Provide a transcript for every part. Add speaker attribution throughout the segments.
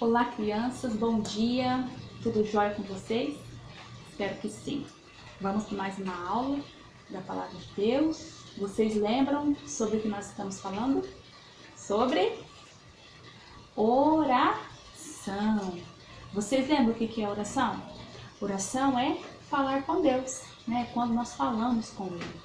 Speaker 1: Olá, crianças, bom dia, tudo jóia com vocês? Espero que sim. Vamos para mais uma aula da Palavra de Deus. Vocês lembram sobre o que nós estamos falando? Sobre oração. Vocês lembram o que é oração? Oração é falar com Deus, né? Quando nós falamos com Ele.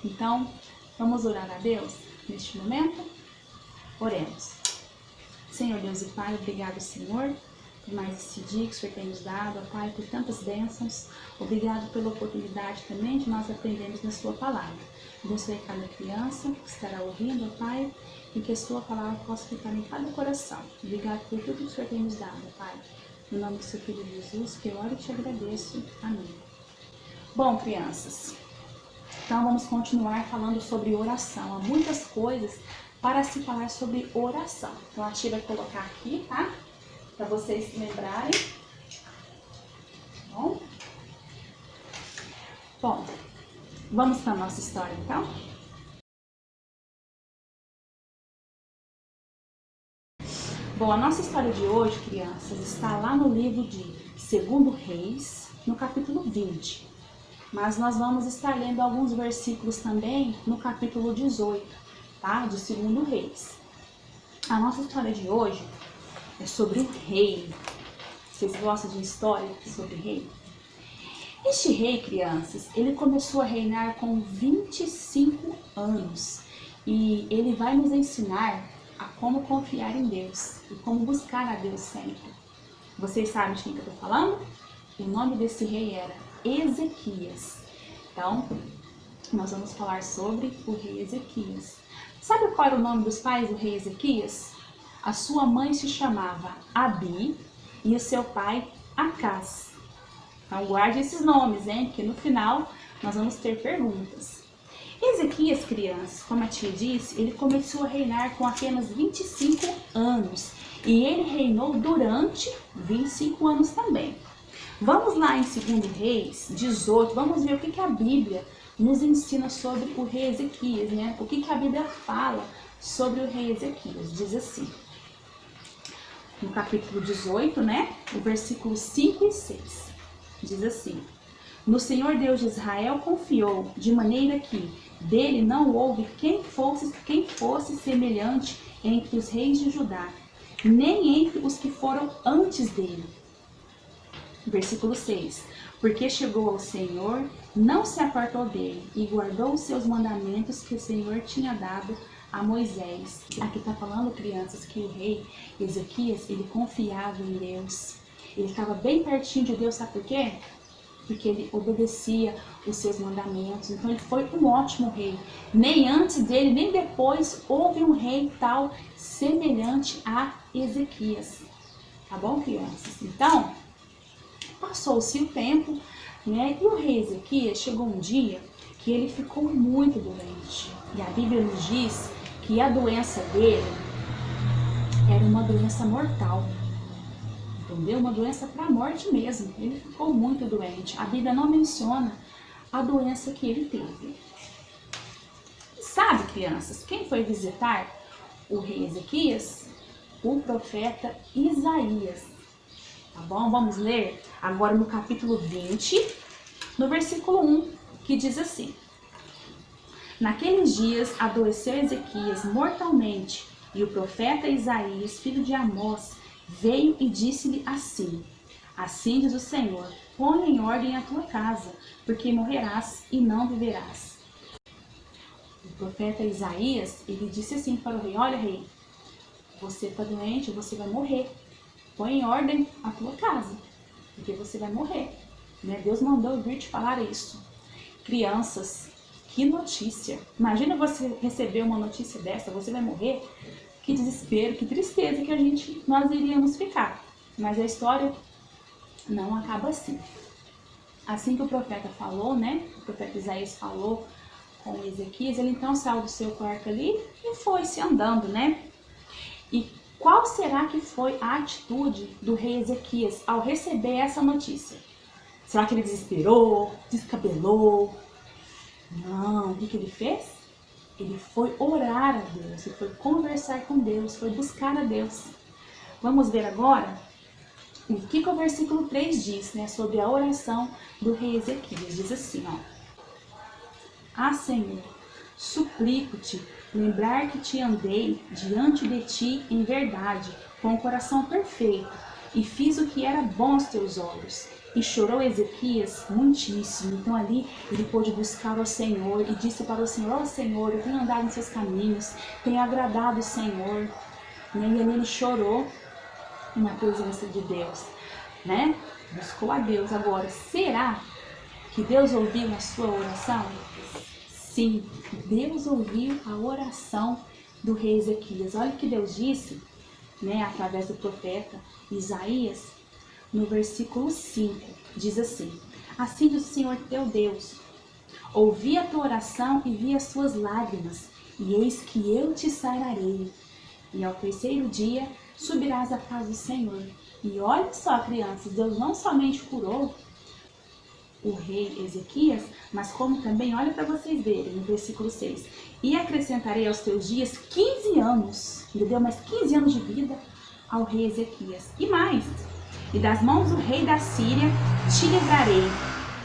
Speaker 1: Então, vamos orar a Deus neste momento? Oremos. Senhor Deus e Pai, obrigado, Senhor, por mais esse dia que o Senhor tem nos dado, ó Pai, por tantas bênçãos. Obrigado pela oportunidade também de nós aprendermos na Sua palavra. Abençoe cada criança que estará ouvindo, ó Pai, e que a Sua palavra possa ficar em cada coração. Obrigado por tudo que o Senhor tem nos dado, ó Pai. No nome do Seu Filho Jesus, que eu oro e te agradeço. Amém. Bom, crianças, então vamos continuar falando sobre oração. Há muitas coisas para se falar sobre oração. Então a tia vai colocar aqui, tá? Para vocês se lembrarem. Bom, vamos para a nossa história então? Bom, a nossa história de hoje, crianças, está lá no livro de 2 Reis, no capítulo 20. Mas nós vamos estar lendo alguns versículos também no capítulo 18. Tá? De 2 Reis. A nossa história de hoje é sobre um rei. Vocês gostam de história sobre rei? Este rei, crianças, ele começou a reinar com 25 anos. E ele vai nos ensinar a como confiar em Deus e como buscar a Deus sempre. Vocês sabem de quem que eu estou falando? O nome desse rei era Ezequias. Então, nós vamos falar sobre o rei Ezequias. Sabe qual era o nome dos pais do rei Ezequias? A sua mãe se chamava Abi e o seu pai Acás. Então guarde esses nomes, hein? Porque no final nós vamos ter perguntas. Ezequias, crianças, como a tia disse, ele começou a reinar com apenas 25 anos. E ele reinou durante 25 anos também. Vamos lá em 2 Reis 18, vamos ver o que a Bíblia nos ensina sobre o rei Ezequias, né? O que a Bíblia fala sobre o rei Ezequias. Diz assim, no capítulo 18, né? O versículo 5 e 6. Diz assim: No Senhor Deus de Israel confiou, de maneira que dele não houve quem fosse semelhante entre os reis de Judá, nem entre os que foram antes dele. Versículo 6. Porque chegou ao Senhor, não se apartou dele, e guardou os seus mandamentos que o Senhor tinha dado a Moisés. Aqui está falando, crianças, que o rei Ezequias, ele confiava em Deus. Ele estava bem pertinho de Deus, sabe por quê? Porque ele obedecia os seus mandamentos. Então ele foi um ótimo rei. Nem antes dele, nem depois, houve um rei tal semelhante a Ezequias. Tá bom, crianças? Então, passou-se o tempo, né? E o rei Ezequias chegou um dia que ele ficou muito doente. E a Bíblia nos diz que a doença dele era uma doença mortal. Entendeu? Uma doença para a morte mesmo. Ele ficou muito doente. A Bíblia não menciona a doença que ele teve. Sabe, crianças, quem foi visitar o rei Ezequias? O profeta Isaías. Tá bom? Vamos ler agora no capítulo 20, no versículo 1, que diz assim: Naqueles dias adoeceu Ezequias mortalmente, e o profeta Isaías, filho de Amós, veio e disse-lhe assim: Assim diz o Senhor, põe em ordem a tua casa, porque morrerás e não viverás. O profeta Isaías, ele disse assim para o rei: Olha, rei, você está doente, você vai morrer. Põe em ordem a tua casa, porque você vai morrer. Né? Deus mandou eu vir te falar isso. Crianças, que notícia. Imagina você receber uma notícia dessa, você vai morrer. Que desespero, que tristeza que nós iríamos ficar. Mas a história não acaba assim. Assim que o profeta falou, né? O profeta Isaías falou com Ezequias, ele então saiu do seu quarto ali e foi-se andando, né? E qual será que foi a atitude do rei Ezequias ao receber essa notícia? Será que ele desesperou, descabelou? Não, o que ele fez? Ele foi orar a Deus, ele foi conversar com Deus, foi buscar a Deus. Vamos ver agora o que o versículo 3 diz, né, sobre a oração do rei Ezequias. Diz assim, ó: Ah, Senhor, suplico-te lembrar que te andei diante de ti em verdade, com o coração perfeito, e fiz o que era bom aos teus olhos. E chorou Ezequias muitíssimo. Então ali ele pôde buscar ao Senhor e disse para o Senhor: Ó Senhor, eu tenho andado em seus caminhos, tenho agradado o Senhor. E ali ele chorou na presença de Deus, né? Buscou a Deus. Agora, será que Deus ouviu a sua oração? Sim, Deus ouviu a oração do rei Ezequias. Olha o que Deus disse, né, através do profeta Isaías, no versículo 5. Diz assim: Assim diz o Senhor teu Deus: Ouvi a tua oração e vi as suas lágrimas, e eis que eu te sararei. E ao terceiro dia subirás à casa do Senhor. E olha só, crianças, Deus não somente curou o rei Ezequias, mas como também, olha para vocês verem, no versículo 6. E acrescentarei aos teus dias 15 anos. Ele deu mais 15 anos de vida ao rei Ezequias. E mais, e das mãos do rei da Síria te livrarei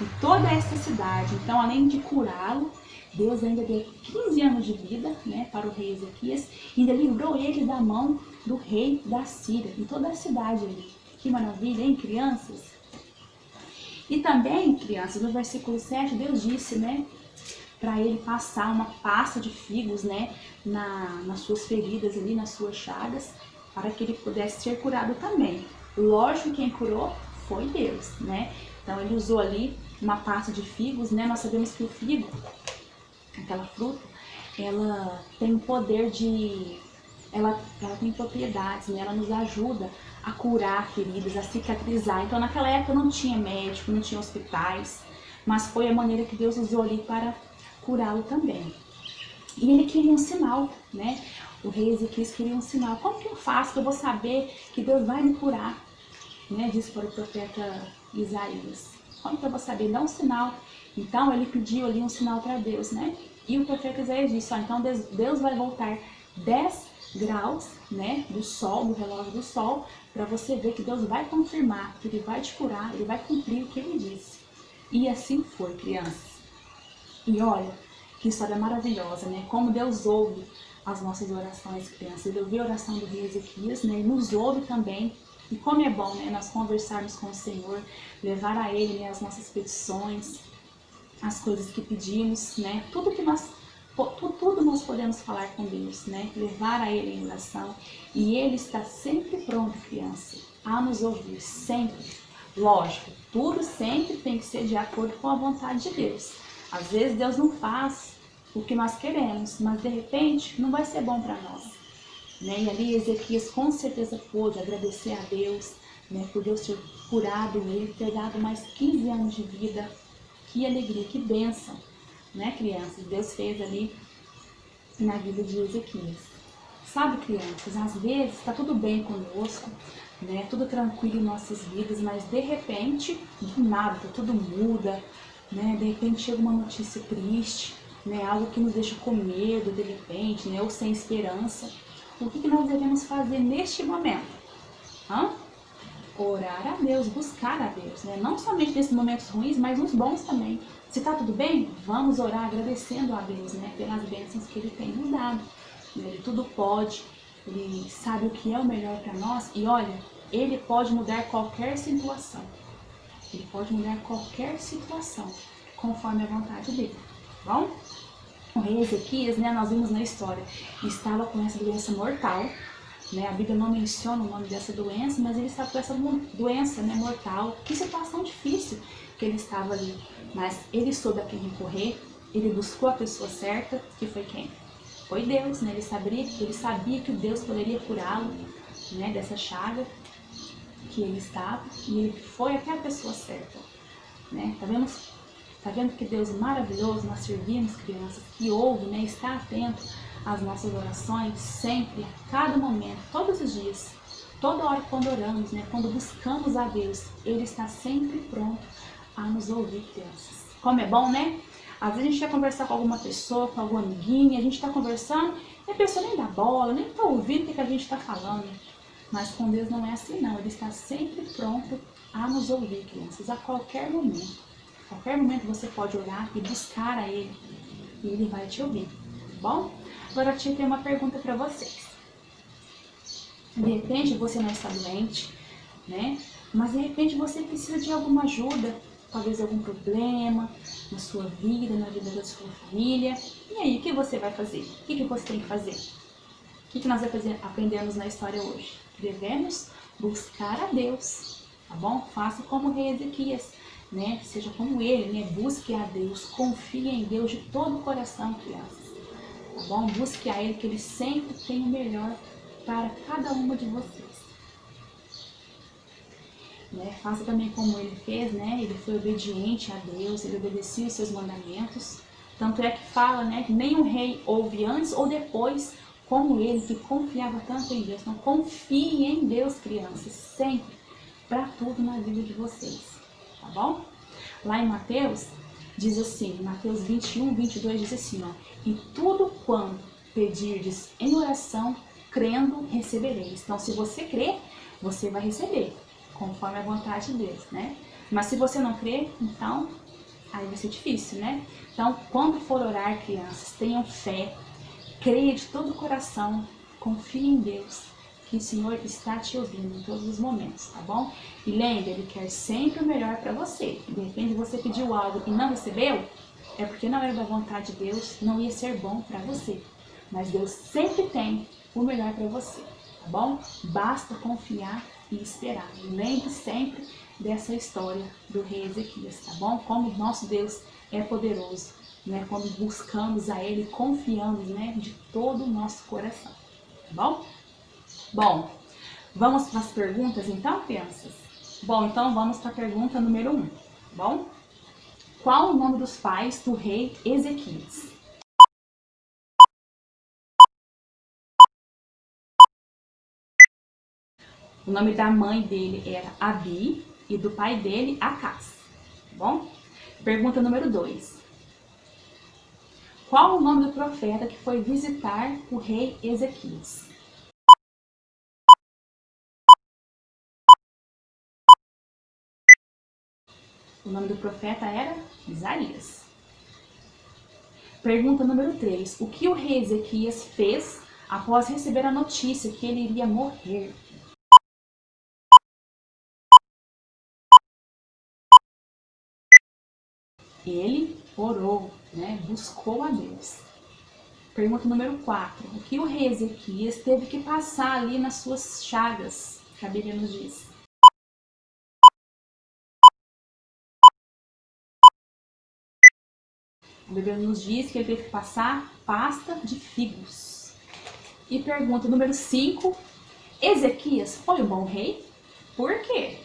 Speaker 1: e toda esta cidade. Então, além de curá-lo, Deus ainda deu 15 anos de vida, né, para o rei Ezequias, e ainda livrou ele da mão do rei da Síria, e toda a cidade ali. Que maravilha, hein, crianças? E também, crianças, no versículo 7, Deus disse, né, para ele passar uma pasta de figos, né, nas suas feridas ali, nas suas chagas, para que ele pudesse ser curado também. Lógico que quem curou foi Deus, né? Então ele usou ali uma pasta de figos, né? Nós sabemos que o figo, aquela fruta, ela tem o poder de... Ela tem propriedades, né? Ela nos ajuda a curar feridas, a cicatrizar. Então naquela época não tinha médico, não tinha hospitais, mas foi a maneira que Deus usou ali para curá-lo também. E ele queria um sinal, né? O rei Ezequias queria um sinal. Como que eu faço que eu vou saber que Deus vai me curar? Né? Disse para o profeta Isaías. Como que eu vou saber? Dá um sinal. Então ele pediu ali um sinal para Deus, né? E o profeta Isaías disse, ó, então Deus vai voltar 10 graus, né, do sol, do relógio do sol, para você ver que Deus vai confirmar, que ele vai te curar, ele vai cumprir o que ele disse. E assim foi, crianças. E olha, que história maravilhosa, né? Como Deus ouve as nossas orações, crianças. Ele ouviu a oração do rei Ezequias, né? E nos ouve também. E como é bom, né? Nós conversarmos com o Senhor, levar a Ele, né, as nossas petições, as coisas que pedimos, né? Tudo nós podemos falar com Deus, né? Levar a Ele em oração. E Ele está sempre pronto, criança, a nos ouvir, sempre. Lógico, tudo sempre tem que ser de acordo com a vontade de Deus. Às vezes Deus não faz o que nós queremos, mas de repente não vai ser bom para nós. Né? E ali Ezequias com certeza pôde agradecer a Deus, né, por Deus ter curado ele, ter dado mais 15 anos de vida. Que alegria, que bênção, né, crianças? Deus fez ali na vida de Ezequias. Sabe, crianças, às vezes está tudo bem conosco, né, tudo tranquilo em nossas vidas, mas de repente, do nada, tudo muda, né, de repente chega uma notícia triste, né, algo que nos deixa com medo, de repente, né, ou sem esperança. O que nós devemos fazer neste momento? Orar a Deus, buscar a Deus, né? Não somente nesses momentos ruins, mas nos bons também. Se está tudo bem, vamos orar agradecendo a Deus, né, pelas bênçãos que Ele tem nos dado. Ele tudo pode, Ele sabe o que é o melhor para nós e olha, Ele pode mudar qualquer situação. Ele pode mudar qualquer situação, conforme a vontade dele, tá bom? O rei Ezequias, né, nós vimos na história, estava com essa doença mortal, né, a Bíblia não menciona o nome dessa doença, mas ele estava com essa doença, né, mortal. Que situação difícil que ele estava ali, mas ele soube a quem recorrer, ele buscou a pessoa certa, que foi quem? Foi Deus, né, ele sabia que Deus poderia curá-lo, né, dessa chaga que ele estava, e ele foi até a pessoa certa, né, Tá vendo que Deus maravilhoso nós servimos, crianças, que ouve, né, está atento às nossas orações, sempre, a cada momento, todos os dias, toda hora quando oramos, né, quando buscamos a Deus, Ele está sempre pronto a nos ouvir, crianças. Como é bom, né? Às vezes a gente quer conversar com alguma pessoa, com alguma amiguinha, a gente está conversando e a pessoa nem dá bola, nem está ouvindo o que a gente está falando. Mas com Deus não é assim não, Ele está sempre pronto a nos ouvir, crianças, a qualquer momento. A qualquer momento você pode orar e buscar a Ele, e Ele vai te ouvir, tá bom? Agora a tia tem uma pergunta para vocês. De repente você não está doente, né? Mas de repente você precisa de alguma ajuda, talvez algum problema na sua vida, na vida da sua família. E aí, o que você vai fazer? O que você tem que fazer? O que nós aprendemos na história hoje? Devemos buscar a Deus, tá bom? Faça como o rei Ezequias, né? Seja como ele, né? Busque a Deus, confie em Deus de todo o coração, crianças, tá bom? Busque a Ele, que Ele sempre tem o melhor para cada uma de vocês. Né? Faça também como ele fez, né? Ele foi obediente a Deus, ele obedecia os seus mandamentos. Tanto é que fala, né? Que nenhum rei houve antes ou depois como ele, que confiava tanto em Deus. Então confie em Deus, crianças, sempre, para tudo na vida de vocês, tá bom? Lá em Mateus, diz assim, Mateus 21, 22 diz assim, ó: e tudo quanto pedirdes em oração, crendo, recebereis. Então se você crer, você vai receber, conforme a vontade de Deus, né? Mas se você não crer, então aí vai ser difícil, né? Então, quando for orar, crianças, tenham fé, creia de todo o coração, confie em Deus, que o Senhor está te ouvindo em todos os momentos, tá bom? E lembre, Ele quer sempre o melhor para você. De repente você pediu algo e não recebeu, é porque não era da vontade de Deus, não ia ser bom para você. Mas Deus sempre tem o melhor para você, tá bom? Basta confiar e esperar. E lembre sempre dessa história do rei Ezequias, tá bom? Como nosso Deus é poderoso, né? Quando buscamos a Ele, confiamos, né, de todo o nosso coração, tá bom? Bom, vamos para as perguntas então, crianças? Bom, então vamos para a pergunta número 1, tá bom? Qual o nome dos pais do rei Ezequias? O nome da mãe dele era Abi e do pai dele, Acás, tá bom? Pergunta número 2. Qual o nome do profeta que foi visitar o rei Ezequias? O nome do profeta era Isaías. Pergunta número 3. O que o rei Ezequias fez após receber a notícia que ele iria morrer? Ele orou, né? Buscou a Deus. Pergunta número 4. O que o rei Ezequias teve que passar ali nas suas chagas, que a Bíblia nos diz? A Bíblia nos diz que ele teve que passar pasta de figos. E pergunta número 5. Ezequias foi um bom rei? Por quê?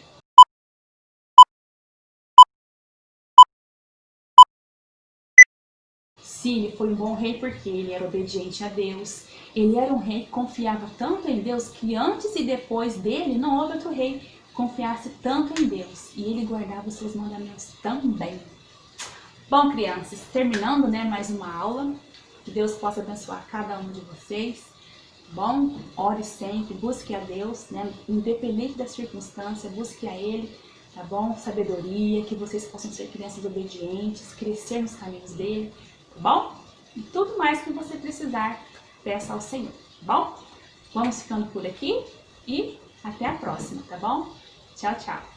Speaker 1: Sim, ele foi um bom rei porque ele era obediente a Deus. Ele era um rei que confiava tanto em Deus que antes e depois dele não houve outro rei que confiasse tanto em Deus. E ele guardava os seus mandamentos também. Bom, crianças, terminando, né, mais uma aula. Que Deus possa abençoar cada um de vocês. Bom, ore sempre, busque a Deus, né, independente da circunstância, busque a Ele, tá bom? Sabedoria, que vocês possam ser crianças obedientes, crescer nos caminhos dele, tá bom? E tudo mais que você precisar, peça ao Senhor, tá bom? Vamos ficando por aqui e até a próxima, tá bom? Tchau, tchau!